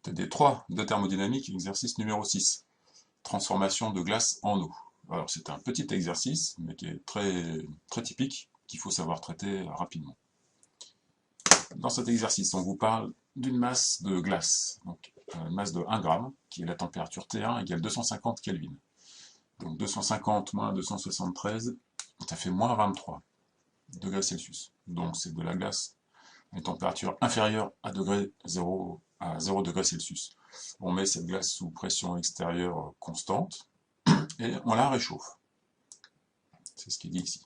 TD3 de thermodynamique, exercice numéro 6. Transformation de glace en eau. Alors c'est un petit exercice, mais qui est très typique, qu'il faut savoir traiter rapidement. Dans cet exercice, on vous parle d'une masse de glace, donc une masse de 1 g, qui est la température T1 égale 250 Kelvin. Donc 250 moins 273, ça fait moins 23 degrés Celsius. Donc c'est de la glace à une température inférieure à 0 degré Celsius. On met cette glace sous pression extérieure constante et on la réchauffe. C'est ce qui est dit ici.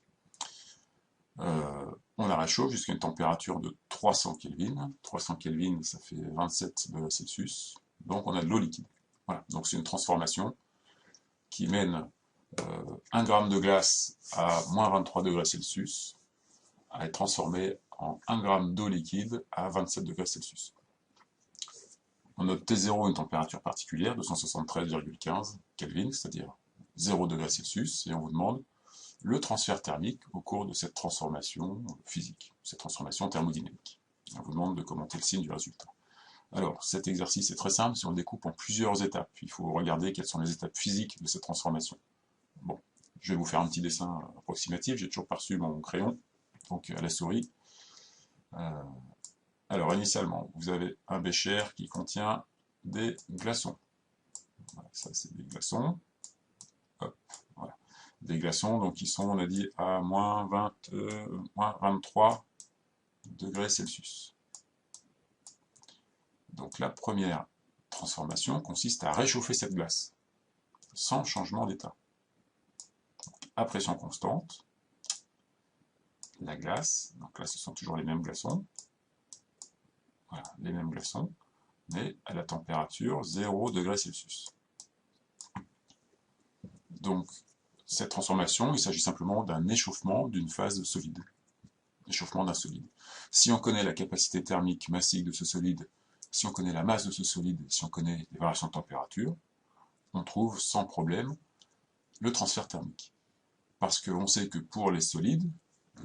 On la réchauffe jusqu'à une température de 300 Kelvin. 300 Kelvin, ça fait 27 degrés Celsius. Donc on a de l'eau liquide. Voilà. Donc c'est une transformation qui mène 1 g de glace à moins 23 degrés Celsius à être transformée en 1 g d'eau liquide à 27 degrés Celsius. On note T0 une température particulière, 273,15 Kelvin, c'est-à-dire 0 degrés Celsius, et on vous demande le transfert thermique au cours de cette transformation physique, cette transformation thermodynamique. On vous demande de commenter le signe du résultat. Alors, cet exercice est très simple si on le découpe en plusieurs étapes. Il faut regarder quelles sont les étapes physiques de cette transformation. Bon, je vais vous faire un petit dessin approximatif, j'ai toujours pas reçu mon crayon, donc à la souris. Alors, initialement, vous avez un bécher qui contient des glaçons. Voilà, ça, c'est des glaçons. Hop, voilà. Des glaçons, donc ils sont, on a dit, à moins 23 degrés Celsius. Donc la première transformation consiste à réchauffer cette glace, sans changement d'état. À pression constante, la glace, donc là ce sont toujours les mêmes glaçons, voilà, les mêmes glaçons, mais à la température 0 degrés Celsius. Donc cette transformation, il s'agit simplement d'un échauffement d'une phase solide. Échauffement d'un solide. Si on connaît la capacité thermique massique de ce solide, si on connaît la masse de ce solide, si on connaît les variations de température, on trouve sans problème le transfert thermique. Parce qu'on sait que pour les solides,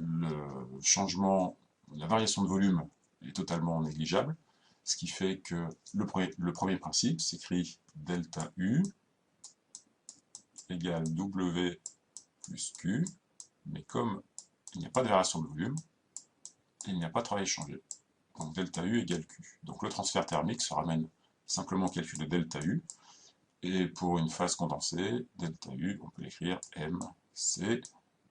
le changement, la variation de volume est totalement négligeable, ce qui fait que le premier principe s'écrit delta U égale W plus Q, mais comme il n'y a pas de variation de volume, il n'y a pas de travail changé. Donc delta U égale Q. Donc le transfert thermique se ramène simplement au calcul de delta U, et pour une phase condensée, delta U, on peut l'écrire MC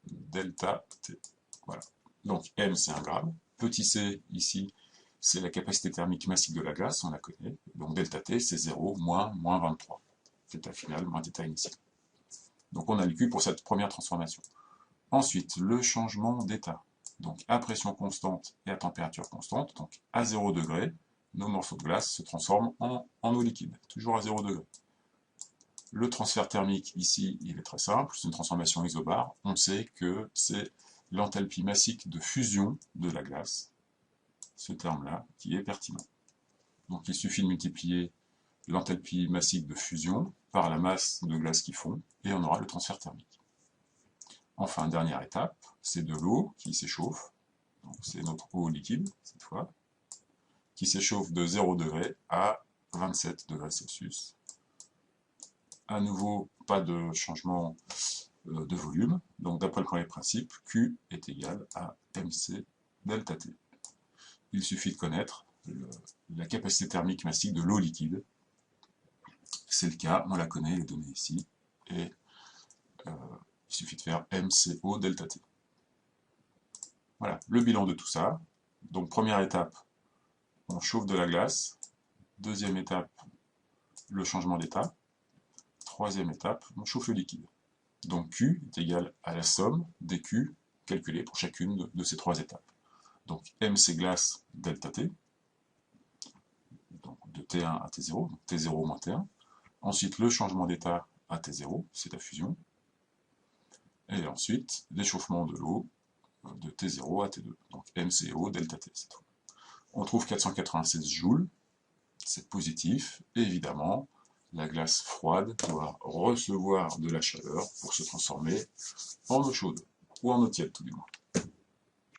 delta T. Voilà. Donc M c'est 1 g, petit c ici, c'est la capacité thermique massique de la glace, on la connaît, donc delta T c'est 0, moins 23. Delta final, moins delta initial. Donc on a le Q pour cette première transformation. Ensuite, le changement d'état. Donc à pression constante et à température constante, donc à 0 degré, nos morceaux de glace se transforment en eau liquide, toujours à 0 degré. Le transfert thermique ici, il est très simple, c'est une transformation isobare. On sait que c'est l'enthalpie massique de fusion de la glace, ce terme-là, qui est pertinent. Donc il suffit de multiplier l'enthalpie massique de fusion par la masse de glace qui fond, et on aura le transfert thermique. Enfin, dernière étape, c'est de l'eau qui s'échauffe, c'est notre eau liquide cette fois, qui s'échauffe de 0 degré à 27 degrés Celsius. À nouveau, pas de changement de volume, donc d'après le premier principe, Q est égal à MC delta T. Il suffit de connaître la capacité thermique massique de l'eau liquide. C'est le cas, on la connaît, elle est donnée ici, et il suffit de faire MCO delta T. Voilà, le bilan de tout ça. Donc première étape, on chauffe de la glace. Deuxième étape, le changement d'état. Troisième étape, on chauffe le liquide. Donc Q est égal à la somme des Q calculés pour chacune de ces trois étapes. Donc MC glace delta T, donc de T1 à T0, donc T0 moins T1. Ensuite le changement d'état à T0, c'est la fusion. Et ensuite l'échauffement de l'eau de T0 à T2, donc MCO delta T cette fois. On trouve 496 joules, c'est positif, et évidemment, la glace froide doit recevoir de la chaleur pour se transformer en eau chaude, ou en eau tiède tout du moins.